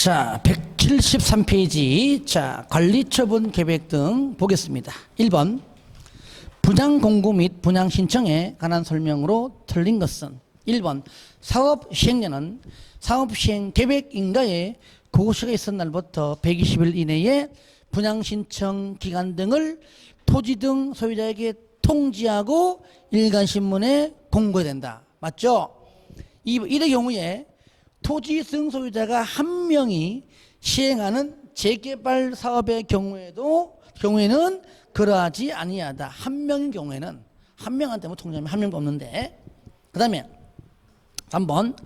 자, 173페이지. 자, 관리처분 계획 등 보겠습니다. 1번. 분양 공고 및 분양 신청에 관한 설명으로 틀린 것은 1번. 사업 시행년은 사업 시행 계획 인가에 고시가 있은 날부터 120일 이내에 분양 신청 기간 등을 토지 등 소유자에게 통지하고 일간신문에 공고해야 된다. 맞죠? 이의 경우에 토지 등 소유자가 한 명이 시행하는 재개발 사업의 경우에는 그러하지 아니하다. 한 명인 경우에는 한 명한테 뭐 통지하면 한 명도 없는데. 그 다음에 3번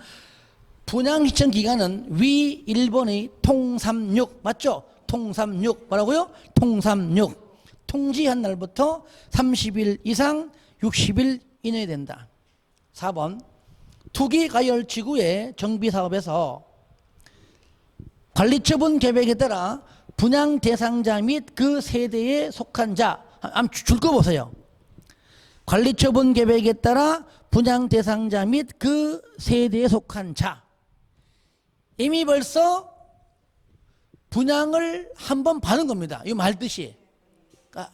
분양 신청 기간은 위 1번의 통36 맞죠? 통36 뭐라고요? 통36 통지한 날부터 30일 이상 60일 이내에 된다. 4번 투기가열지구의 정비사업에서 관리처분 계획에 따라 분양 대상자 및 그 세대에 속한 자, 한번 줄 거 보세요. 관리처분 계획에 따라 분양 대상자 및 그 세대에 속한 자. 이미 벌써 분양을 한 번 받은 겁니다. 이거 말듯이. 그러니까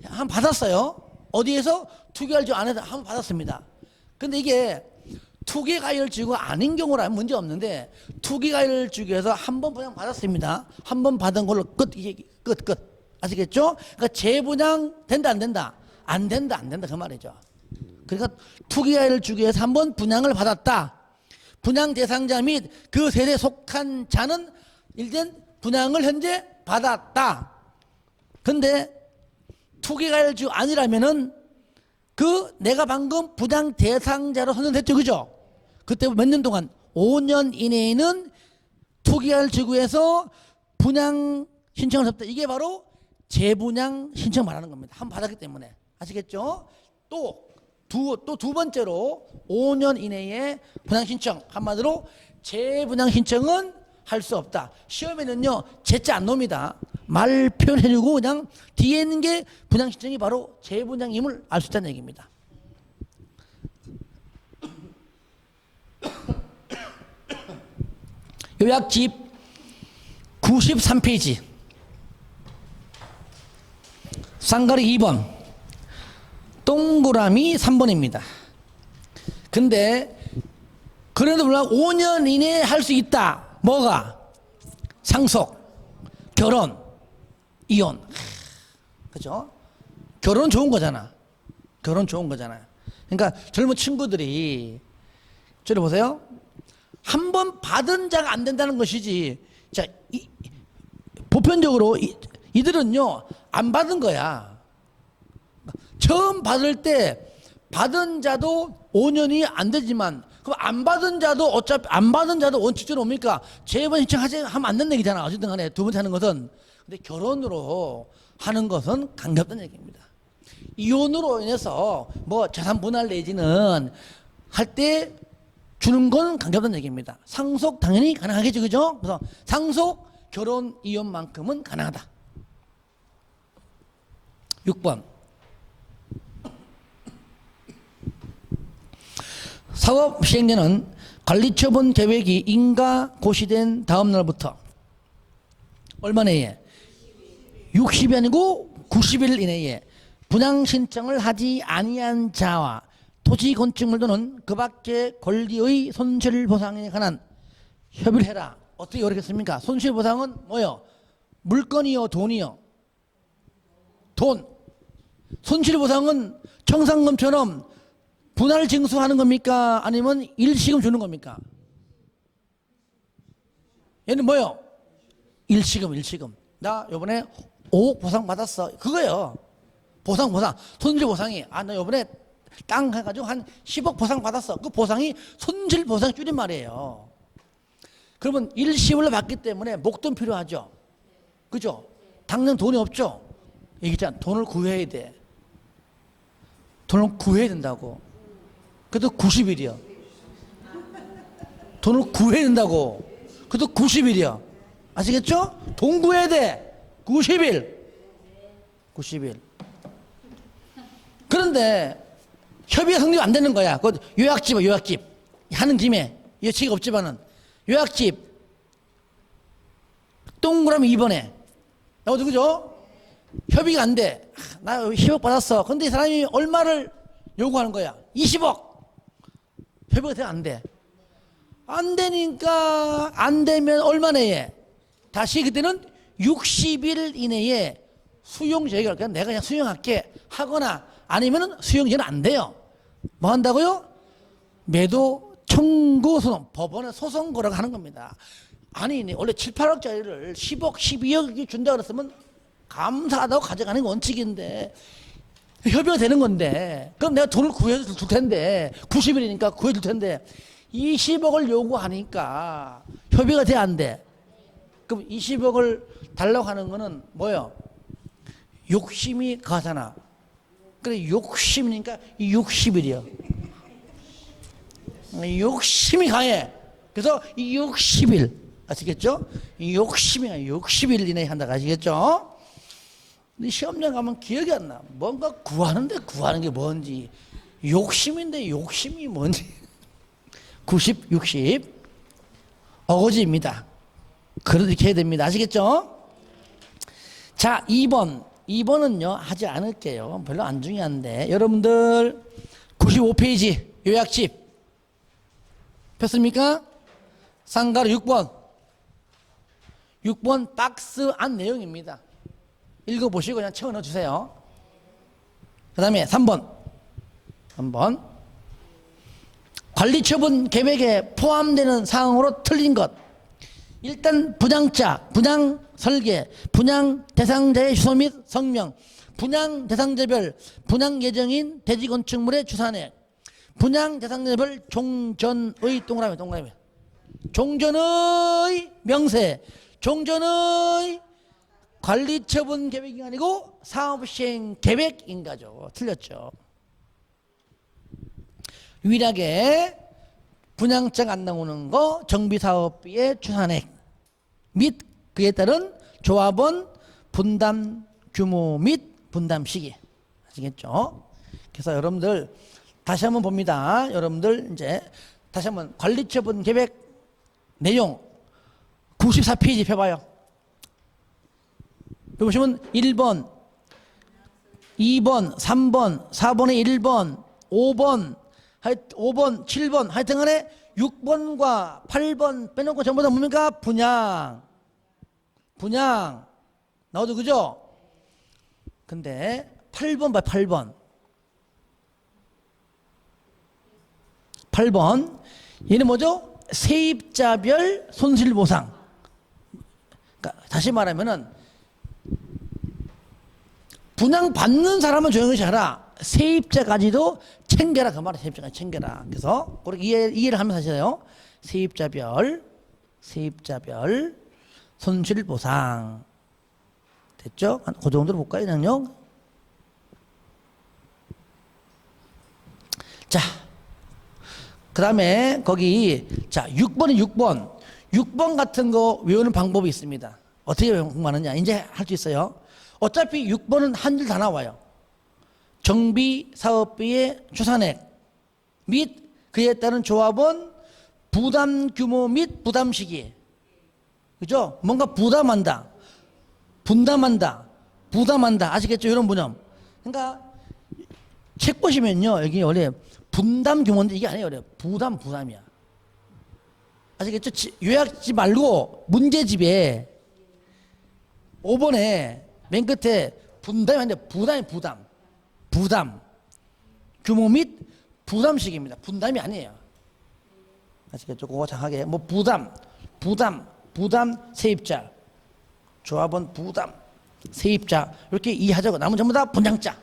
한 번 받았어요. 어디에서? 투기가열지구 안에서 한 번 받았습니다. 근데 이게 투기가열지구가 아닌 경우라면 문제 없는데 투기가열지구에서 한 번 분양 받았습니다. 한 번 받은 걸로 끝. 이게 끝. 아시겠죠? 그러니까 재분양 된다 안 된다? 안 된다 그 말이죠. 그러니까 투기가열지구에서 한 번 분양을 받았다. 분양 대상자 및 그 세대에 속한 자는 일단 분양을 현재 받았다. 근데 투기가열지구 아니라면은 내가 방금 분양 대상자로 선정됐죠, 그죠? 그때 몇 년 동안 5년 이내에는 투기가열지구에서 분양 신청을 했다. 이게 바로 재분양 신청 말하는 겁니다. 한 번 받았기 때문에. 아시겠죠? 또 두 번째로 5년 이내에 분양 신청, 한마디로 재분양 신청은 할 수 없다. 시험에는요 제자 안 놉니다. 말 표현해주고 그냥 뒤에 있는 게 분양 신청이 바로 재분양임을 알 수 있다는 얘기입니다. 요약집 93페이지 쌍가리 2번 동그라미 3번입니다. 근데 그래도 불구하고 5년 이내에 할 수 있다. 뭐가? 상속, 결혼, 이혼. 그죠? 결혼 좋은 거잖아. 결혼 좋은 거잖아요. 그러니까 젊은 친구들이 저리 보세요. 한 번 받은 자가 안 된다는 것이지. 자, 보편적으로 이들은요 안 받은 거야. 처음 받을 때 받은 자도 5년이 안 되지만 그럼 안 받은 자도 어차피 안 받은 자도 원칙적으로 뭡니까? 재번 신청하지 하면 안 된다는 얘기잖아. 어쨌든 간에 두 번째 하는 것은. 근데 결혼으로 하는 것은 관계없다는 얘기입니다. 이혼으로 인해서 뭐 재산 분할 내지는 할 때 주는 건 관계없다는 얘기입니다. 상속 당연히 가능하겠죠, 그죠? 그래서 상속, 결혼, 이혼만큼은 가능하다. 6번 사업 시행년은 관리처분 계획이 인가 고시된 다음 날부터 얼마 내에? 60이 아니고 90일 이내에 분양 신청을 하지 아니한 자와 토지 건축물 또는 그 밖의 권리의 손실보상에 관한 협의를 해라. 어떻게 어렵겠습니까? 손실보상은 뭐요? 물건이요, 돈이요? 돈. 손실보상은 청산금처럼 분할 징수하는 겁니까? 아니면 일시금 주는 겁니까? 얘는 뭐요? 일시금. 나 요번에 5억 보상 받았어. 그거예요. 보상. 손실보상이. 나 요번에 땅 해가지고 한 10억 보상 받았어. 그 보상이 손실보상 줄인 말이에요. 그러면 일시불로 받기 때문에 목돈 필요하죠. 그죠? 당장 돈이 없죠? 얘기잖아. 돈을 구해야 돼. 돈을 구해야 된다고. 그래도 90일이야. 돈을 구해야 된다고. 그래도 90일이야. 아시겠죠? 돈 구해야 돼. 90일. 그런데 협의가 성립 안 되는 거야. 그 요약집 하는 김에 여치가 없지만은 요약집 동그라미 2번에 나오죠, 그죠? 협의가 안 돼. 나 10억 받았어. 근데 이 사람이 얼마를 요구하는 거야? 20억. 협의가 돼, 안 돼? 안 되니까 안 되면 얼마 내에? 다시 그때는 60일 이내에 수용 제기를 그냥 내가 그냥 수용할게 하거나 아니면은 수용 제기는 안 돼요. 뭐 한다고요? 매도 청구 소송, 법원에 소송 걸어가 하는 겁니다. 아니 원래 7, 8억짜리를 10억, 12억 준다 그랬으면 감사하다고 가져가는 게 원칙인데 협의가 되는 건데 그럼 내가 돈을 구해줄 텐데 90일이니까 구해줄 텐데 20억을 요구하니까 협의가 돼, 안 돼? 그럼 20억을 달라고 하는 거는 뭐예요? 욕심이 가잖아. 그래 욕심이니까 60일이요. 욕심이 강해. 그래서 60일 아시겠죠? 욕심이 60일 이내에 한다고 아시겠죠? 근데 시험장 가면 기억이 안 나. 뭔가 구하는데 구하는 게 뭔지. 욕심인데 욕심이 뭔지. 90, 60 어거지입니다. 그렇게 해야 됩니다. 아시겠죠? 자, 2번은요 하지 않을게요. 별로 안 중요한데 여러분들 95페이지 요약집 폈습니까? 상가로 6번 박스 안 내용입니다. 읽어보시고 그냥 채워 넣어주세요. 그 다음에 3번 관리처분 계획에 포함되는 사항으로 틀린 것. 일단 분양자, 분양 설계, 분양 대상자의 주소 및 성명, 분양 대상자별 분양 예정인 대지 건축물의 주산액, 분양 대상자별 종전의 동그라미 종전의 명세, 종전의 관리처분 계획이 아니고 사업시행 계획인 거죠. 틀렸죠. 유일하게 분양장 안 나오는 거 정비사업비의 추산액 및 그에 따른 조합원 분담 규모 및 분담 시기. 아시겠죠? 그래서 여러분들 다시 한번 봅니다. 여러분들 이제 다시 한번 관리처분 계획 내용 94페이지 펴봐요. 보시면 1번, 2번, 3번, 4번에 1번, 5번, 7번, 하여튼 간에 6번과 8번 빼놓고 전부 다 뭡니까? 분양 나오죠, 그죠? 근데 8번 봐, 8번 얘는 뭐죠? 세입자별 손실보상. 그러니까 다시 말하면은 분양 받는 사람은 조용히 하라. 세입자까지도 챙겨라 그 말이야. 세입자까지 챙겨라. 그래서 그렇게 이해를 하면서 하세요. 세입자별 손실보상 됐죠? 그 정도로 볼까요? 그냥요. 자, 그 다음에 거기 자 6번 같은 거 외우는 방법이 있습니다. 어떻게 공부하느냐 이제 할 수 있어요. 어차피 6번은 한 줄 다 나와요. 정비 사업비의 추산액 및 그에 따른 조합원 부담 규모 및 부담 시기. 그죠? 뭔가 부담한다, 분담한다, 부담한다. 아시겠죠? 이런 분념. 그러니까 책 보시면요 여기 원래 분담 규모인데 이게 아니에요. 부담이야. 아시겠죠? 요약지 말고 문제집에 5번에 맨 끝에 분담이 아닌데 부담 규모 및 부담식입니다. 분담이 아니에요. 아시겠죠? 그거 정확하게 뭐 부담 세입자, 조합원 부담 세입자 이렇게 이해하자고. 나머지 전부 다 분양자.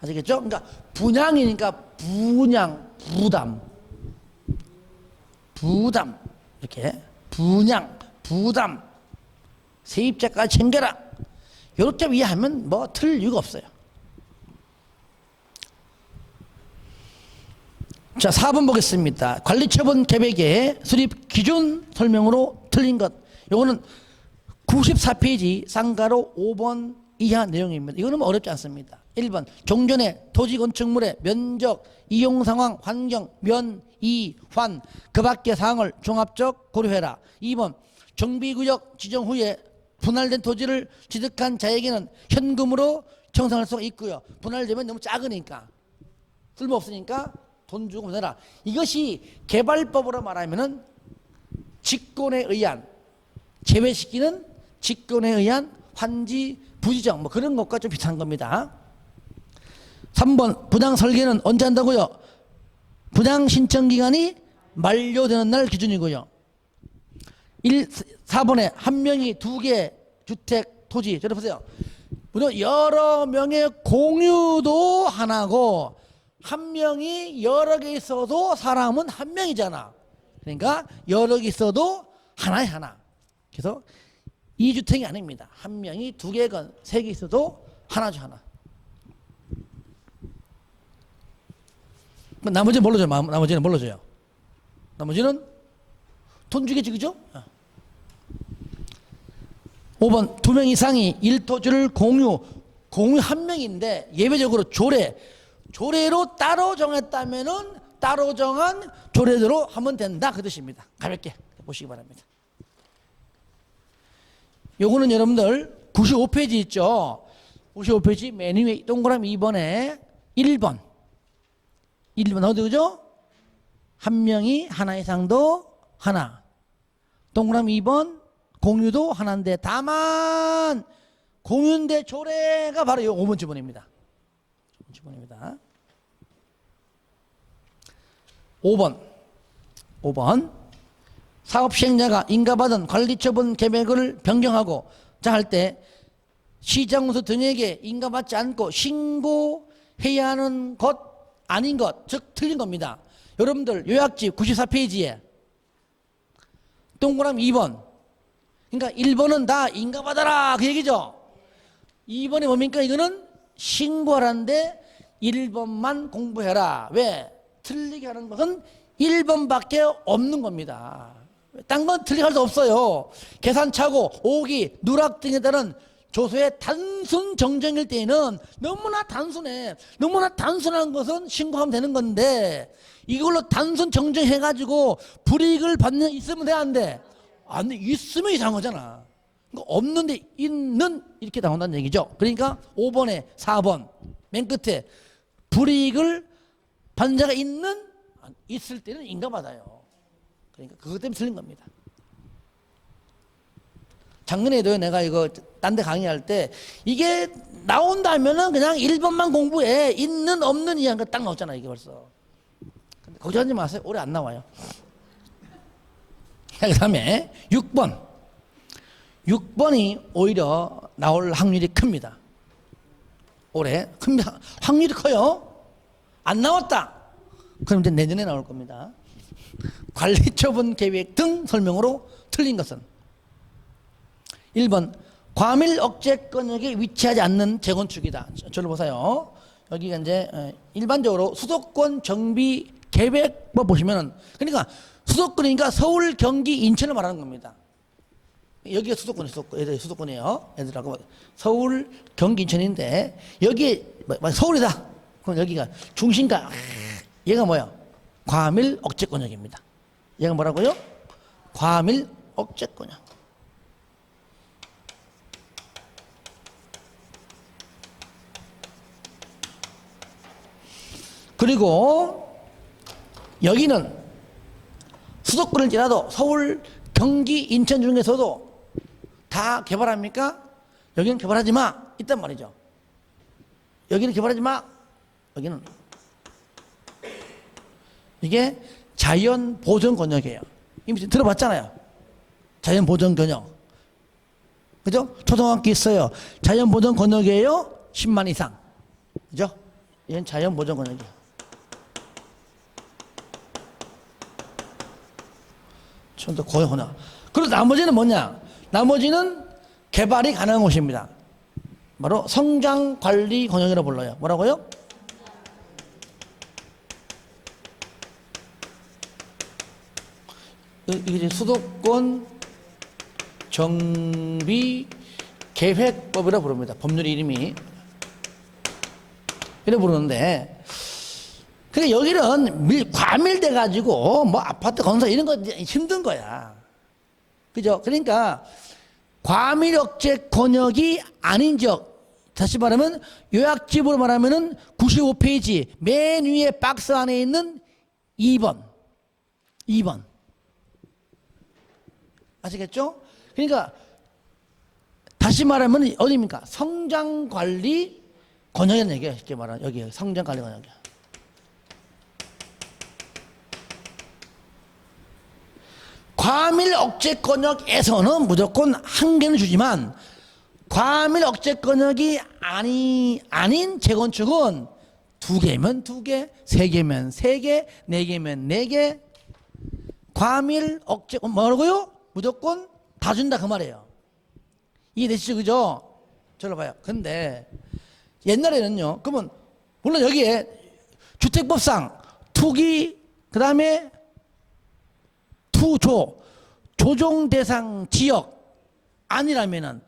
아시겠죠? 그러니까 분양이니까 부담 이렇게 분양 부담 세입자까지 챙겨라. 이렇게 이해하면 뭐 틀릴 이유가 없어요. 자, 4번 보겠습니다. 관리처분 계획의 수립 기준 설명으로 틀린 것. 이거는 94페이지 쌍가로 5번 이하 내용입니다. 이거는 뭐 어렵지 않습니다. 1번 종전의 토지 건축물의 면적, 이용 상황, 환경, 면, 이, 환 그 밖의 사항을 종합적 고려해라. 2번 정비구역 지정 후에 분할된 토지를 취득한 자에게는 현금으로 청산할 수가 있고요. 분할되면 너무 작으니까 쓸모없으니까 돈 주고 내라. 이것이 개발법으로 말하면은 직권에 의한, 제외시키는 직권에 의한 환지 부지정 뭐 그런 것과 좀 비슷한 겁니다. 3번 분양 설계는 언제 한다고요? 분양 신청 기간이 만료되는 날 기준이고요. 4번에 한 명이 2개 주택 토지, 저를 보세요. 여러 명의 공유도 하나고 한 명이 여러 개 있어도 사람은 한 명이잖아. 그러니까 여러 개 있어도 하나에 하나. 그래서 2주택이 아닙니다. 한 명이 2개건 3개 있어도 하나죠, 하나. 나머지는 뭘로 줘요? 나머지는 뭘로 줘요? 나머지는 돈 주겠지, 그죠? 5번 2명 이상이 1토지를 공유 한 명인데 예외적으로 조례로 따로 정했다면은 따로 정한 조례대로 하면 된다, 그 뜻입니다. 가볍게 보시기 바랍니다. 요거는 여러분들 95페이지 있죠? 95페이지 맨 위에 동그라미 2번에 1번 어디 그죠? 한 명이 하나 이상도 하나. 동그라미 2번 공유도 하나인데 다만 공유인데 조례가 바로 이 5번 지문입니다. 5번 사업 시행자가 인가받은 관리처분 계획을 변경하고 할 때 시장운수 등에게 인가받지 않고 신고해야 하는 것 아닌 것, 즉 틀린 겁니다. 여러분들 요약집 94페이지에 동그라미 2번, 그러니까 1번은 다 인가받아라 그 얘기죠. 2번이 뭡니까? 이거는 신고하라는데 1번만 공부해라. 왜? 틀리게 하는 것은 1번밖에 없는 겁니다. 딴 건 틀리게 할 수 없어요. 계산차고 오기, 누락 등에 따른 조서의 단순 정정일 때에는 너무나 단순해. 너무나 단순한 것은 신고하면 되는 건데 이걸로 단순 정정해가지고 불이익을 받는 있으면 돼, 안 돼? 안 돼. 있으면 이상한 거잖아. 그러니까 없는데 있는 이렇게 나온다는 얘기죠. 그러니까 5번에 4번 맨 끝에 불이익을 받는 자가 있을 때는 인가받아요. 그러니까 그것 때문에 틀린 겁니다. 작년에도 내가 이거 딴 데 강의할 때 이게 나온다면은 그냥 1번만 공부해. 있는 없는 이한 거 딱 나왔잖아 이게 벌써. 근데 걱정하지 마세요. 올해 안 나와요. 그 다음에 6번이 오히려 나올 확률이 큽니다. 올해 확률이 커요. 안 나왔다. 그럼 이제 내년에 나올 겁니다. 관리처분 계획 등 설명으로 틀린 것은 1번 과밀 억제권역에 위치하지 않는 재건축이다. 저를 보세요. 여기가 이제 일반적으로 수도권 정비 계획법 보시면은, 그러니까 수도권이니까 서울, 경기, 인천을 말하는 겁니다. 여기가 수도권이에요. 얘들하고 서울, 경기, 인천인데 여기에 서울이다. 그럼 여기가 중심가. 얘가 뭐야? 과밀 억제권역입니다. 얘가 뭐라고요? 과밀 억제권역. 그리고 여기는 수도권을 지나도 서울, 경기, 인천 중에서도 다 개발합니까? 여기는 개발하지 마. 있단 말이죠. 여기는 개발하지 마. 여기는. 이게 자연보전권역이에요. 이미 들어봤잖아요. 자연보전권역. 그죠? 초등학교 있어요. 자연보전권역이에요. 10만 이상. 그죠? 이건 자연보전권역이에요. 좀 더 고용하나. 그리고 나머지는 뭐냐? 나머지는 개발이 가능한 곳입니다. 바로 성장관리권역이라고 불러요. 뭐라고요? 이게 수도권 정비 계획법이라고 부릅니다. 법률 이름이. 이래 부르는데, 근데 여기는 과밀돼가지고 뭐 아파트 건설 이런 거 힘든 거야. 그죠? 그러니까 과밀억제 권역이 아닌 지역, 다시 말하면 요약집으로 말하면은 95페이지 맨 위에 박스 안에 있는 2번. 아시겠죠? 그러니까 다시 말하면 어디입니까? 성장관리 권역이라는 얘기예요. 쉽게 말하면 여기 성장관리 권역이야. 과밀 억제 권역에서는 무조건 한 개는 주지만 과밀 억제 권역이 아닌 재건축은 2개면 2개, 3개면 3개, 4개면 4개. 과밀 억제 뭐라고요? 무조건 다 준다 그 말이에요. 이해되시죠? 그죠? 저를 봐요. 근데 옛날에는요. 그러면 물론 여기에 주택법상 투기 그 다음에 투조 조정 대상 지역 아니라면은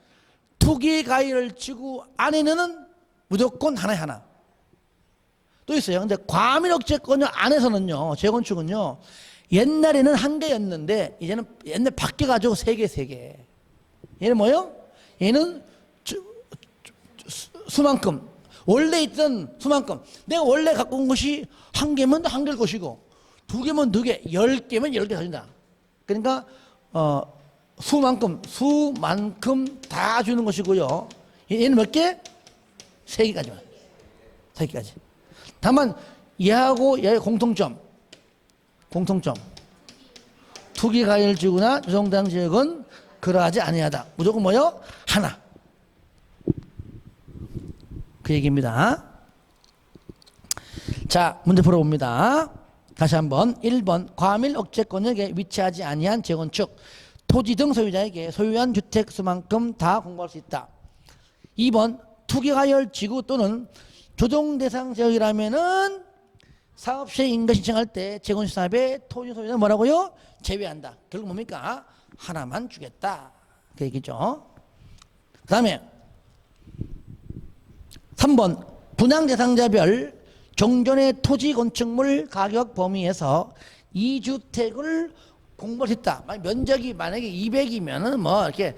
투기 가위를 쥐고 안에는 무조건 하나에 하나. 또 있어요. 근데 과밀 억제권역 안에서는요. 재건축은요. 옛날에는 한 개였는데 이제는 옛날 바뀌어가지고 3개, 3개. 얘는 뭐예요? 얘는 수만큼 원래 있던 수만큼 내가 원래 갖고 온 것이 한 개면 한 개일 것이고 2개면 2개, 10개면 10개 가진다. 그러니까 수만큼 다 주는 것이고요. 얘는 몇 개? 3개까지만. 3개까지. 다만 얘하고 얘의 공통점. 투기 가위를 쥐거나 조정당 지역은 그러하지 아니하다. 무조건 뭐요? 하나. 그 얘기입니다. 자, 문제 풀어봅니다. 다시 한번 1번 과밀 억제 권역에 위치하지 아니한 재건축 토지 등 소유자에게 소유한 주택 수만큼 다 공부할 수 있다. 2번 투기가열 지구 또는 조정 대상 지역이라면은 사업시에 인가 신청할 때 재건축 사업에 토지 소유자는 뭐라고요? 제외한다. 결국 뭡니까? 하나만 주겠다. 그 얘기죠. 그 다음에 3번 분양 대상자별 종전의 토지 건축물 가격 범위에서 2주택을 공부할 수 있다. 면적이 만약에 200이면은 뭐 이렇게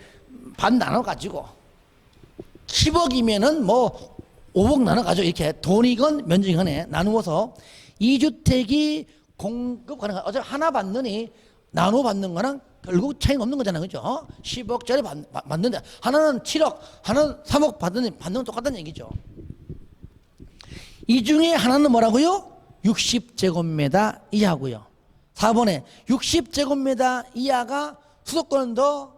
반 나눠 가지고 10억이면은 뭐 5억 나눠 가지고 이렇게 돈이건 면적이건 나누어서 2주택이 공급 가능한. 어차피 하나 받느니 나눠 받는 거랑 결국 차이는 없는 거잖아요. 그죠? 10억짜리 받는데 하나는 7억, 하나는 3억 받는 건 똑같다는 얘기죠. 이 중에 하나는 뭐라고요? 60제곱미터 이하고요. 4번에 60제곱미터 이하가 수도권은 더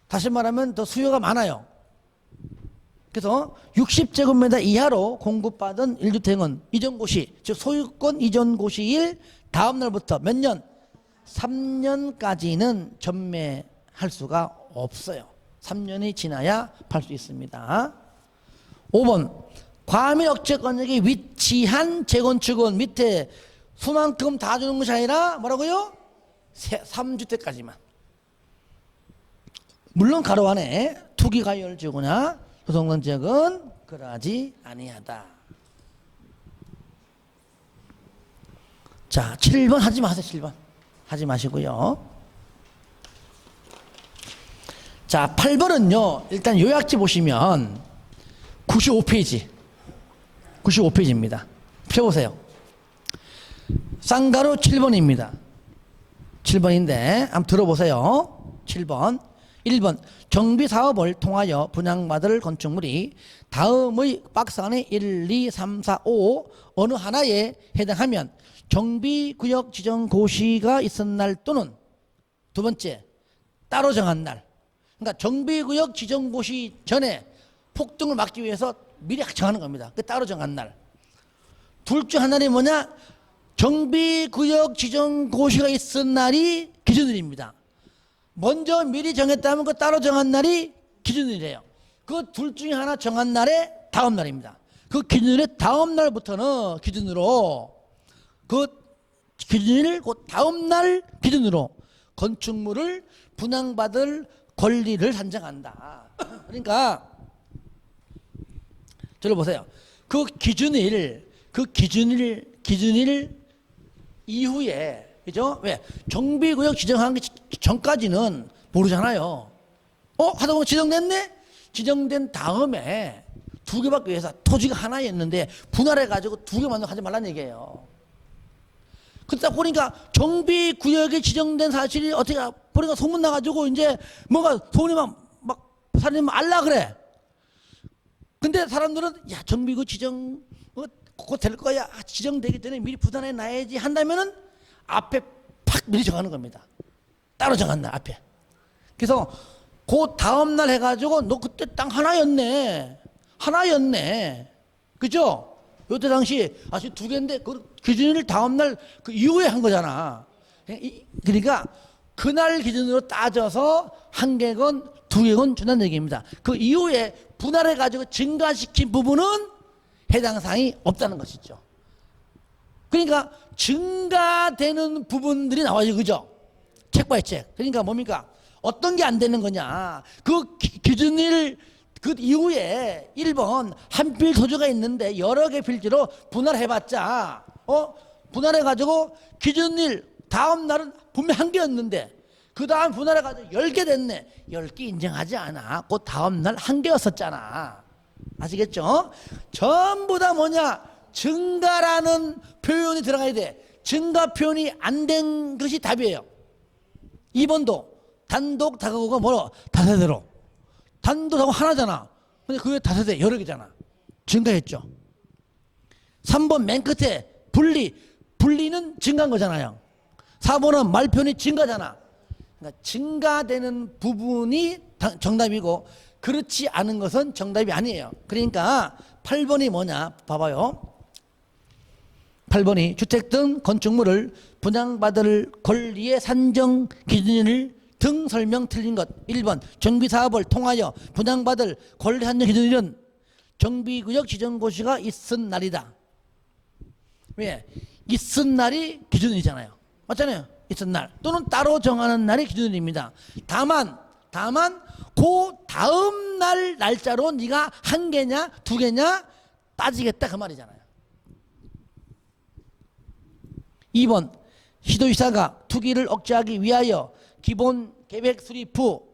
다시 말하면 더 수요가 많아요. 그래서 60제곱미터 이하로 공급받은 1주택은 이전고시, 즉 소유권 이전고시일 다음 날부터 몇 년? 3년까지는 전매할 수가 없어요. 3년이 지나야 팔 수 있습니다. 5번 과밀 억제 권역에 위치한 재건축은 밑에 수만큼 다 주는 것이 아니라 뭐라고요? 3주택까지만. 물론 가로 안에 투기 가율 지구나 조성관 지역은 그러하지 아니하다. 자, 7번 하지 마세요. 7번 하지 마시고요. 자, 8번은요. 일단 요약지 보시면 95페이지입니다. 펴보세요. 쌍가루 7번입니다. 7번인데 한번 들어보세요. 7번 1번 정비사업을 통하여 분양받을 건축물이 다음의 박스 안에 1, 2, 3, 4, 5 어느 하나에 해당하면 정비구역 지정 고시가 있은 날 또는 두 번째 따로 정한 날. 그러니까 정비구역 지정 고시 전에 폭등을 막기 위해서 미리 정하는 겁니다. 그 따로 정한 날. 둘 중 하나는 뭐냐? 정비구역 지정 고시가 있은 날이 기준일입니다. 먼저 미리 정했다면 그 따로 정한 날이 기준일이에요. 그 둘 중에 하나 정한 날의 다음 날입니다. 그 기준일의 다음 날부터는 기준으로 그 기준일 그 다음 날 기준으로 건축물을 분양받을 권리를 산정한다. 그러니까 저를 보세요. 그 기준일 이후에 그죠? 왜? 정비구역 지정하기 전까지는 모르잖아요. 하다 보면 지정됐네? 지정된 다음에 두 개 받기 위해서 토지가 하나였는데 분할해가지고 두 개 만들어 하지 말란 얘기예요. 그러다 보니까 정비구역에 지정된 사실이 어떻게 보니까 소문 나가지고 이제 뭔가 소문이 막 사람이 알라 그래. 근데 사람들은 야 정비구역 지정 곧 될 거야. 지정되기 전에 미리 부담해 놔야지 한다면은 앞에 팍 미리 정하는 겁니다. 따로 정한 날 앞에. 그래서 그 다음 날 해가지고 너 그때 땅 하나였네. 그죠? 요때 당시 아직 두 개인데 그 기준일 다음 날 그 이후에 한 거잖아. 그러니까 그날 기준으로 따져서 한 개건 두 개건 준다는 얘기입니다. 그 이후에 분할해 가지고 증가시킨 부분은 해당 사항이 없다는 것이죠. 그러니까 증가되는 부분들이 나와요. 그죠? 책 바이 책. 그러니까 뭡니까? 어떤 게 안 되는 거냐? 그 기준일 그 이후에 1번 한 필 토지가 있는데 여러 개 필지로 분할해봤자 분할해가지고 기준일 다음 날은 분명 한 개였는데 그 다음 분할해가지고 10개 됐네. 10개 인정하지 않아. 그 다음 날 한 개였었잖아. 아시겠죠? 전부 다 뭐냐? 증가라는 표현이 들어가야 돼. 증가 표현이 안 된 것이 답이에요. 2번도 단독 다가구가 뭐로? 다세대로. 단독 다가구 하나잖아. 근데 그게 다세대 여러 개잖아. 증가했죠. 3번 맨 끝에 분리는 증가한 거잖아요. 4번은 말표현이 증가잖아. 그러니까 증가되는 부분이 정답이고 그렇지 않은 것은 정답이 아니에요. 그러니까 8번이 뭐냐? 봐봐요. 8번이 주택 등 건축물을 분양받을 권리의 산정 기준일 등 설명 틀린 것. 1번 정비사업을 통하여 분양받을 권리 산정 기준일은 정비구역 지정고시가 있은 날이다. 왜? 있은 날이 기준일이잖아요. 맞잖아요. 있은 날 또는 따로 정하는 날이 기준일입니다. 다만 그 다음 날 날짜로 네가 한 개냐 두 개냐 따지겠다 그 말이잖아요. 2번 시도지사가 투기를 억제하기 위하여 기본 계획 수립 후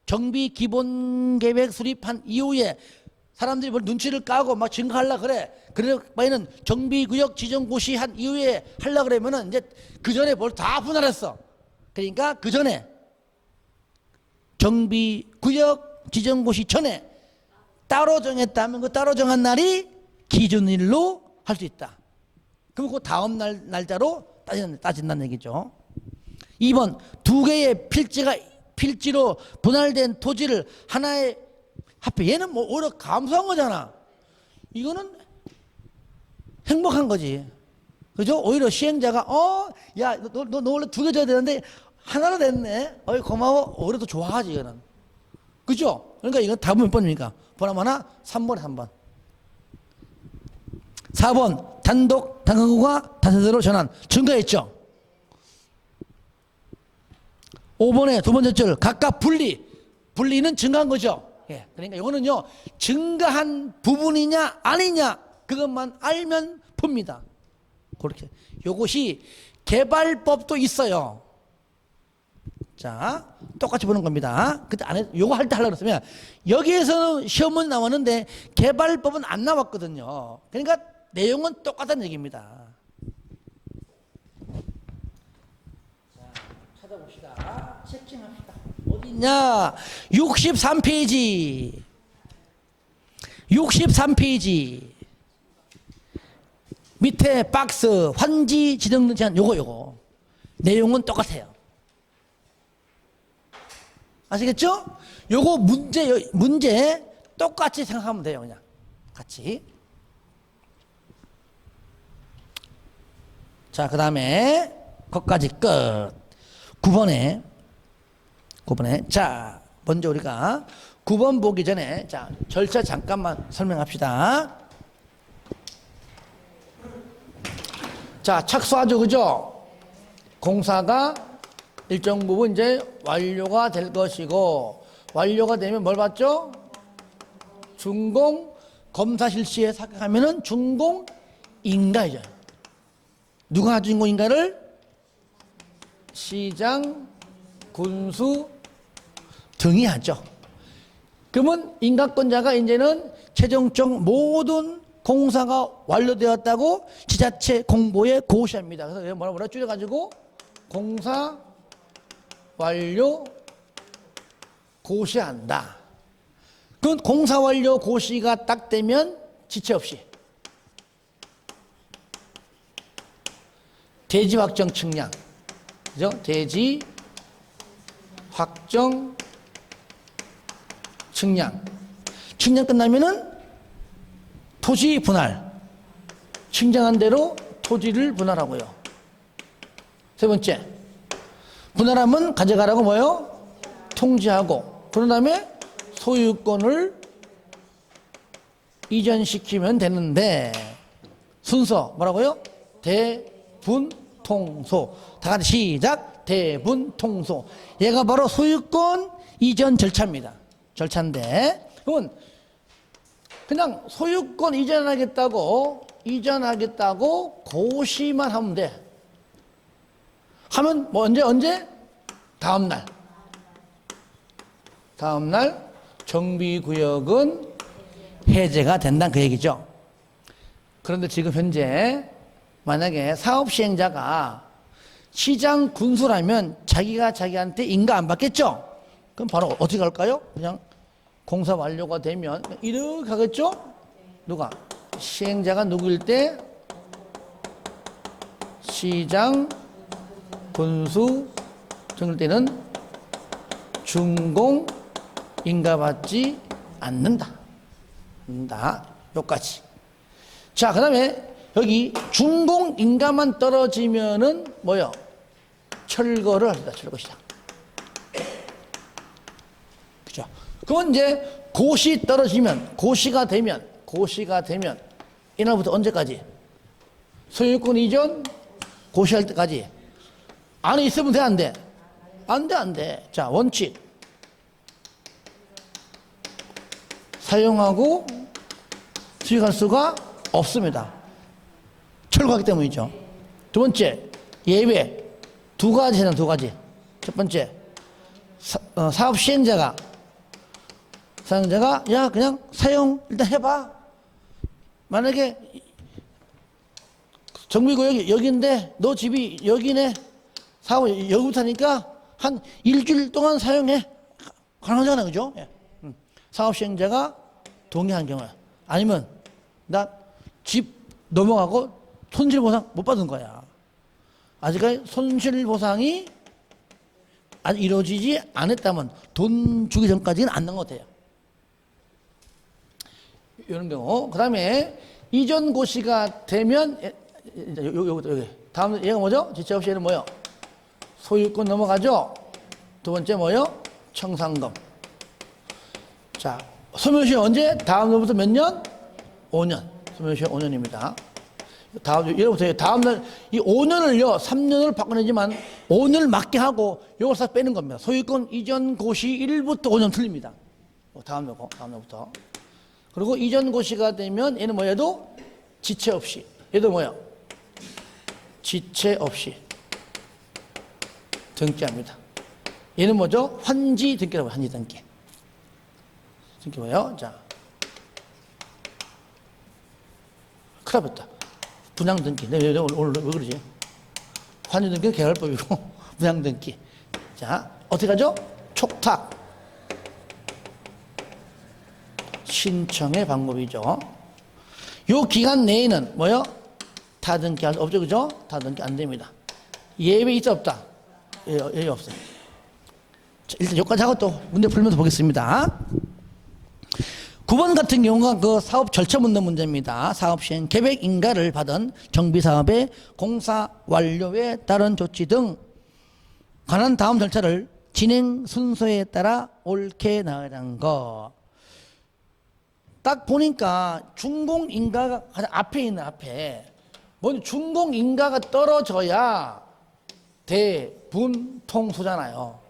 정비 기본 계획 수립한 이후에 사람들이 뭘 눈치를 까고 막 증가하려 그래. 그래 바에는 정비구역 지정고시 한 이후에 하려 그러면은 이제 그 전에 뭘 다 분할했어. 그러니까 그 전에 정비구역 지정고시 전에 따로 정했다면 그 따로 정한 날이 기준일로 할 수 있다. 그럼 그 다음 날짜로 따진다는 얘기죠. 2번 두 개의 필지로 분할된 토지를 하나의 합해. 얘는 뭐 오히려 감소한 거잖아. 이거는 행복한 거지. 그죠? 오히려 시행자가 야 너 원래 두 개 줘야 되는데 하나로 됐네. 어이 고마워. 오히려 더 좋아하지 이거는. 그죠? 그러니까 이건 답은 몇 번입니까? 보나마나 3번에 3번. 4번 단독 다가구가 다세대로 전환 증가했죠. 5번에 두 번째 줄 각각 분리는 증가한 거죠. 예, 그러니까 이거는요 증가한 부분이냐 아니냐 그것만 알면 풉니다. 그렇게 요것이 개발법도 있어요. 자 똑같이 보는 겁니다. 그때 안에 요거 할 때 하려고 했으면 여기에서는 시험은 나왔는데 개발법은 안 나왔거든요. 그러니까 내용은 똑같다는 얘기입니다. 자 찾아봅시다. 채팅합시다. 어디 있냐? 63페이지. 63페이지. 밑에 박스 환지 지정 제한 요거 내용은 똑같아요. 아시겠죠? 요거 문제 똑같이 생각하면 돼요. 그냥 같이. 자, 그 다음에 거기까지 끝. 9번에 자 먼저 우리가 9번 보기 전에 자 절차 잠깐만 설명합시다. 자 착수하죠. 그죠? 공사가 일정 부분 이제 완료가 될 것이고 완료가 되면 뭘 받죠? 준공 검사 실시에 삭감하면은 준공 인가이죠. 누가 준공 인가를? 시장, 군수 등이 하죠. 그러면 인가권자가 이제는 최종적 모든 공사가 완료되었다고 지자체 공보에 고시합니다. 그래서 뭐라 줄여가지고 공사 완료 고시한다. 그 공사 완료 고시가 딱 되면 지체 없이 대지 확정 측량, 그죠? 대지 확정 측량. 측량 끝나면은 토지 분할. 측량한 대로 토지를 분할하고요. 세 번째, 분할하면 가져가라고 뭐요? 통지하고. 그런 다음에 소유권을 이전시키면 되는데, 순서 뭐라고요? 대분통소. 다 같이 시작. 대분통소. 얘가 바로 소유권 이전 절차입니다. 절차인데, 그러면 그냥 소유권 이전하겠다고 고시만 하면 돼. 하면 뭐 언제? 다음날 정비구역은 해제가 된다는 그 얘기죠. 그런데 지금 현재 만약에 사업시행자가 시장 군수라면 자기가 자기한테 인가 안 받겠죠? 그럼 바로 어떻게 할까요? 그냥 공사 완료가 되면 이렇게 하겠죠? 누가? 시행자가 누구일 때? 시장 군수 등일 때는 준공 인가받지 않는다. 여기까지. 자, 그 다음에 여기 준공 인가만 떨어지면은 뭐요? 철거를 합니다. 철거 시작. 그죠? 그건 이제 고시가 되면 이날부터 언제까지? 소유권 이전 고시할 때까지. 안에 있으면 돼, 안 돼? 안 돼. 자, 원칙. 사용하고 수익할 수가 없습니다. 철거하기 때문이죠. 두 번째, 예외. 두 가지. 첫 번째, 사업 시행자가 야, 그냥 사용 일단 해봐. 만약에 정비구역이 여기인데 너 집이 여기네. 사업 여기부터 하니까 한 일주일 동안 사용해. 가능하잖아요. 그죠? 예. 사업 시행자가 동의한 경우에. 아니면 나 집 넘어가고 손실보상 못 받은 거야. 아직까지 손실보상이 아직 이루어지지 않았다면 돈 주기 전까지는 안 난 것 같아요. 이런 경우. 그 다음에 이전 고시가 되면 여기 다음 얘가 뭐죠? 지체 없이 얘는 뭐요? 소유권 넘어가죠. 두 번째 뭐요? 청산금. 자, 소멸시효 언제? 다음 날부터 몇 년? 5년. 소멸시효 5년입니다. 예로부터 다음 날 이 5년을요 3년을 바꿔내지만 5년을 맞게 하고 요걸 싹 빼는 겁니다. 소유권 이전 고시 1부터 5년 틀립니다. 다음 날부터. 그리고 이전 고시가 되면 얘는 뭐 얘도 지체 없이. 얘도 뭐야? 지체 없이 등기합니다. 얘는 뭐죠? 환지 등기라고 환지 등기. 등기 뭐예요? 자, 큰일 났다. 분양 등기. 오늘 왜 그러지? 환지 등기는 계열법이고 분양 등기. 자, 어떻게 하죠? 촉탁. 신청의 방법이죠. 요 기간 내에는 뭐요? 타등기 할 수 없죠, 그죠? 타등기 안 됩니다. 예외 있어 없다? 예외 없어요. 자, 일단 여기까지 하고 또 문제 풀면서 보겠습니다. 9번 같은 경우가 그 사업 절차 묻는 문제입니다. 사업 시행 계획 인가를 받은 정비 사업의 공사 완료에 따른 조치 등 관한 다음 절차를 진행 순서에 따라 옳게 나가는 거. 딱 보니까 준공인가가 가장 앞에 있는 앞에 먼저 준공인가가 떨어져야 대분통소잖아요.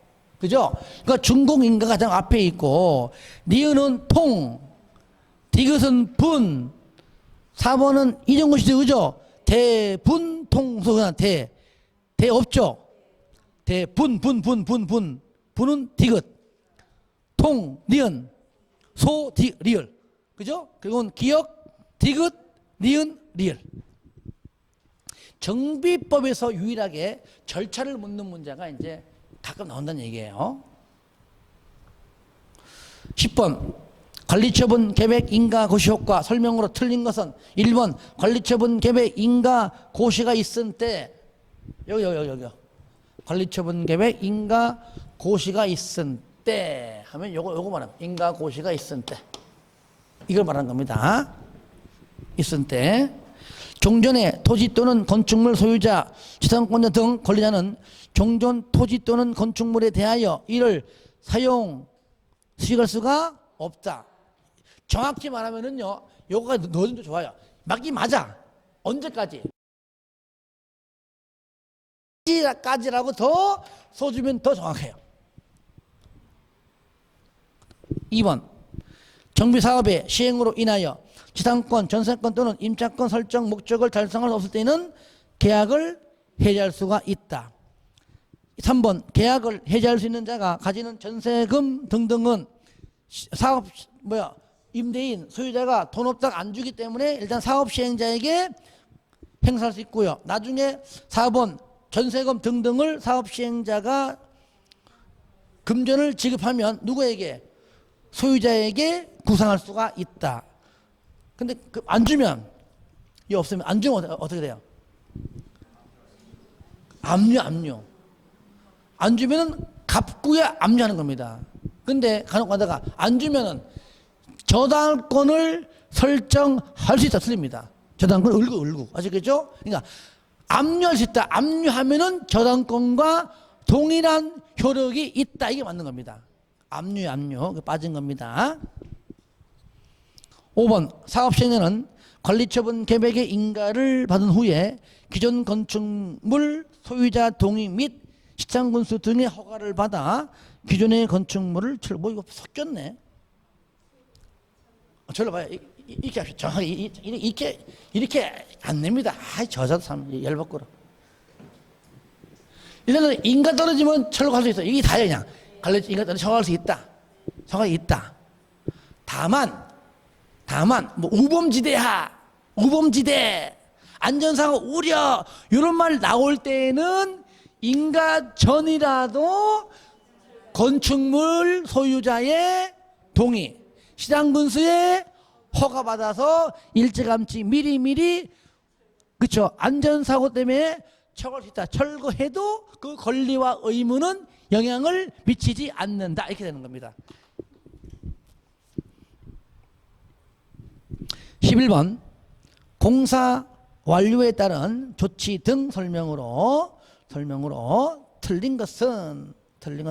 그죠? 그러니까 준공인가가 가장 앞에 있고 니은은 통, 디귿은 분, 4번은 이전고시죠. 그죠? 대분통소. 대 없죠? 분은 디귿, 통, 니은, 소, 리을. 그죠? 그리고는 기역, 디귿, 니은, 리을. 정비법에서 유일하게 절차를 묻는 문제가 이제 가끔 나온다는 얘기예요. 10번 관리처분 계획 인가 고시 효과 설명으로 틀린 것은 1번 관리처분 계획 인가 고시가 있은 때 여기 관리처분 계획 인가 고시가 있은 때 하면 요거 말합니다. 인가 고시가 있은 때 이걸 말하는 겁니다. 있은 때 종전의 토지 또는 건축물 소유자, 지상권자 등 권리자는 종전 토지 또는 건축물에 대하여 이를 사용, 수익할 수가 없다. 정확히 말하면은요, 요거가 넣어도 좋아요. 맞긴 맞아. 언제까지? 까지라고 더 써주면 더 정확해요. 2번 정비사업의 시행으로 인하여 지상권, 전세권 또는 임차권 설정 목적을 달성할 수 없을 때는 계약을 해지할 수가 있다. 3번 계약을 해지할 수 있는 자가 가지는 전세금 등등은 사업 임대인 소유자가 돈 없다가 안 주기 때문에 일단 사업 시행자에게 행사할 수 있고요. 나중에 4번 전세금 등등을 사업 시행자가 금전을 지급하면 누구에게? 소유자에게 구상할 수가 있다. 근데 안 주면, 이 없으면, 안 주면 어떻게 돼요? 압류. 안 주면은 갚고야 압류하는 겁니다. 근데 간혹 가다가 안 주면은 저당권을 설정할 수 있다. 틀립니다. 저당권 을구. 아시겠죠? 그러니까 압류할 수 있다. 압류하면은 저당권과 동일한 효력이 있다. 이게 맞는 겁니다. 압류. 빠진 겁니다. 5번 사업시행자는 관리처분 계획의 인가를 받은 후에 기존 건축물 소유자 동의 및 시장군수 등의 허가를 받아 기존의 건축물을 이거 섞였네. 절로 봐요. 이렇게 합시다. 정확하게 이렇게 안 냅니다. 저자도 참 열받고라. 일단은 인가 떨어지면 철거할 수 있어. 이게 다야 그냥. 인가 떨어지면 철거할 수 있다. 철거가 있다. 다만 우범지대 안전사고 우려 이런 말 나올 때는 인가 전이라도 건축물 소유자의 동의, 시장군수의 허가받아서 일찌감치 미리 그쵸 안전사고 때문에 철거할 수 있다. 철거해도 그 권리와 의무는 영향을 미치지 않는다. 이렇게 되는 겁니다. 11번 공사 완료에 따른 조치 등 설명으로 틀린 것은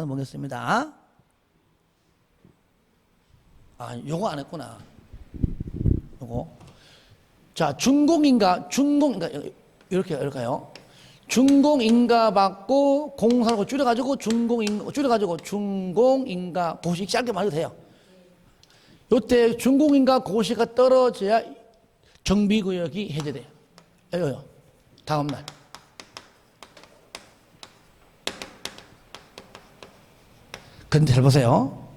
뭐겠습니다. 요거 안 했구나. 요거. 자, 준공인가 이렇게요. 준공인가 받고 공사하고 줄여가지고 준공인가 고시 짧게 말해도 돼요. 요때 준공인가 고시가 떨어져야 정비구역이 해제돼요. 다음날. 근데 잘 보세요.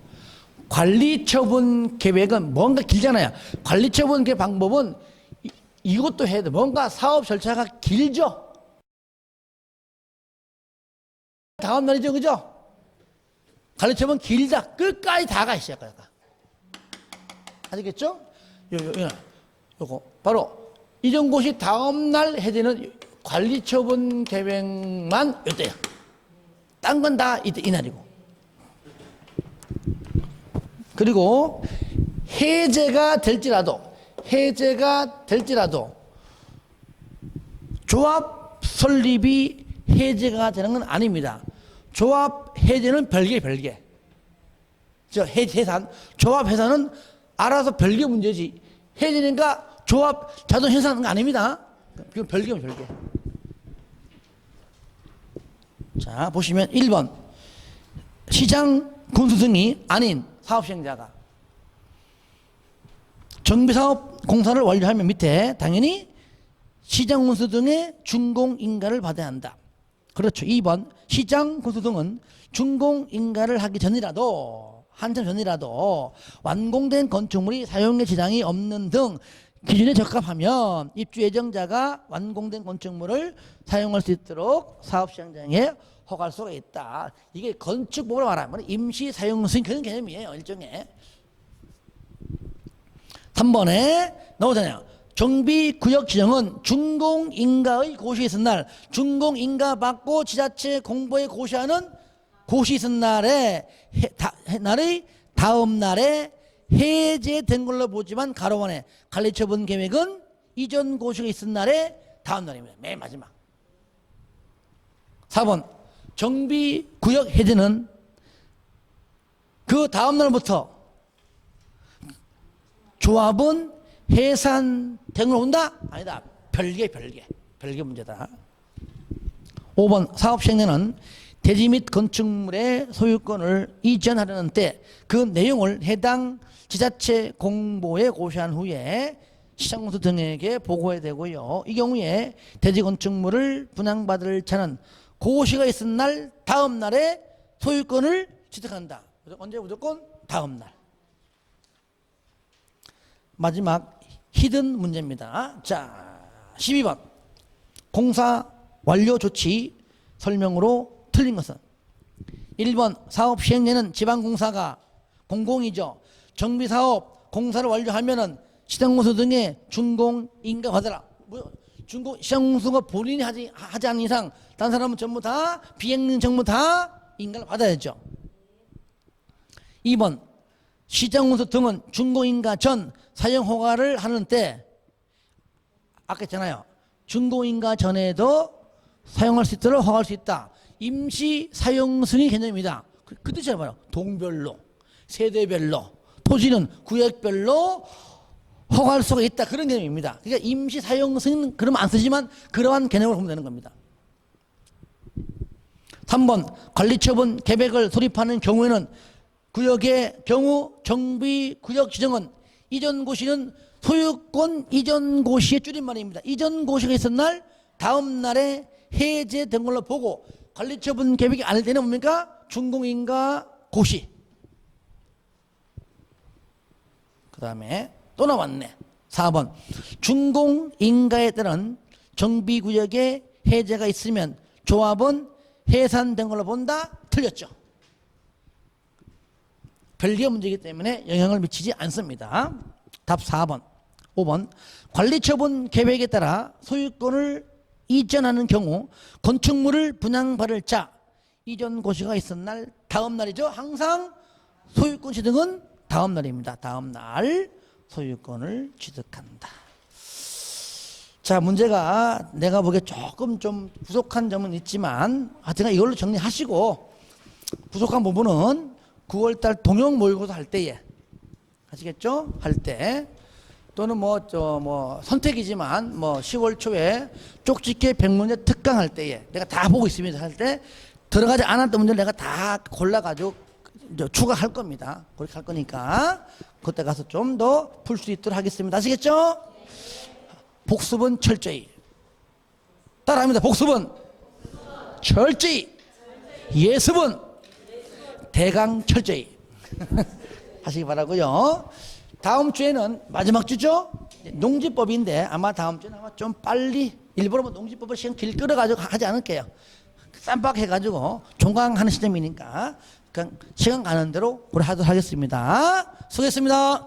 관리처분 계획은 뭔가 길잖아요. 관리처분 계획 방법은 이것도 해야 돼. 뭔가 사업 절차가 길죠. 다음날이죠. 그죠? 관리처분 길다. 끝까지 다 가 있어요. 아시겠죠? 요거 바로 이전고시 다음날 해제는 관리처분 계획만 이때야. 딴 건 다 이날이고. 그리고 해제가 될지라도 조합 설립이 해제가 되는 건 아닙니다. 조합 해제는 별개. 조합 해산은 알아서 별개 문제지. 해제니까 조합 자동 해산하는 거 아닙니다. 그건 별개. 자, 보시면 1번 시장 군수 등이 아닌 사업시행자가 정비사업 공사를 완료하면 밑에 당연히 시장 군수 등의 준공인가를 받아야 한다. 그렇죠. 2번 시장 군수 등은 준공인가를 하기 전이라도 한참 전이라도 완공된 건축물이 사용에 지장이 없는 등 기준에 적합하면 입주 예정자가 완공된 건축물을 사용할 수 있도록 사업 시행장에 허가할 수가 있다. 이게 건축법으로 말하면 임시 사용 승인 그런 개념이에요. 일종의. 3번에 나오잖아요. 정비구역 지정은 준공인가의 고시 있은 날, 준공인가 받고 지자체 공보에 고시하는 고시 있은 날의 다음 날에 해제된 걸로 보지만 가로 안에 관리처분 계획은 이전 고시가 있은 날의 다음 날입니다. 맨 마지막. 4번 정비구역 해제는 그 다음 날부터 조합은 해산된 걸 온다? 아니다. 별개 문제다. 5번 사업 시행에는 대지 및 건축물의 소유권을 이전하려는 때 그 내용을 해당 지자체 공보에 고시한 후에 시장공사 등에게 보고해야 되고요. 이 경우에 대지 건축물을 분양받을 자는 고시가 있은 날 다음 날에 소유권을 취득한다. 언제? 무조건 다음 날. 마지막 히든 문제입니다. 자, 12번 공사 완료 조치 설명으로 틀린 것은 1번 사업 시행에는 지방공사가 공공이죠. 정비사업 공사를 완료하면은 시장공사 등의 준공인가 받아라. 준공 시장공사가 본인이 하지 않은 이상 다른 사람은 전부 다 비행령 전부 다 인가를 받아야죠. 2번 시장공사 등은 준공인가 전 사용 허가를 하는 때 아까 했잖아요. 준공인가 전에도 사용할 수 있도록 허가할 수 있다. 임시 사용 승인 개념입니다. 그 뜻이야 봐요. 동별로, 세대별로, 토지는 구역별로 허가할 수가 있다. 그런 개념입니다. 그러니까 임시 사용 승인 그러면 안 쓰지만 그러한 개념을 보면 되는 겁니다. 3번 관리처분 계획을 수립하는 경우에는 구역의 경우 정비구역 지정은 이전 고시는 소유권 이전 고시의 줄임말입니다. 이전 고시가 있은 날 다음 날에 해제된 걸로 보고 관리처분 계획이 아닐 때는 뭡니까? 준공인가 고시. 그 다음에 또 나왔네. 4번 준공인가에 따른 정비구역의 해제가 있으면 조합은 해산된 걸로 본다. 틀렸죠. 별개 문제이기 때문에 영향을 미치지 않습니다. 답 4번. 5번 관리처분 계획에 따라 소유권을 이전하는 경우 건축물을 분양받을 자 이전 고시가 있은 날 다음 날이죠. 항상 소유권 취득은 다음 날입니다. 다음 날 소유권을 취득한다. 자, 문제가 내가 보기에 조금 좀 부족한 점은 있지만 하여튼 이걸로 정리하시고 부족한 부분은 9월달 동영 모의고사 할 때에 아시겠죠? 할 때 또는 선택이지만 10월 초에 쪽집게 100문제 특강 할 때에 내가 다 보고 있습니다. 할 때 들어가지 않았던 문제를 내가 다 골라가지고 추가할 겁니다. 그렇게 할 거니까 그때 가서 좀 더 풀 수 있도록 하겠습니다. 아시겠죠? 복습은 철저히 따라합니다. 복습은 철저히 예습은 대강 철저히 하시기 바라고요. 다음 주에는 마지막 주죠. 농지법인데 아마 다음 주에는 아마 좀 빨리 일부러 농지법을 시간 길 끌어가지고 하지 않을게요. 쌈박해가지고 종강하는 시점이니까 그냥 시간 가는 대로 우리 하도록 하겠습니다. 수고했습니다.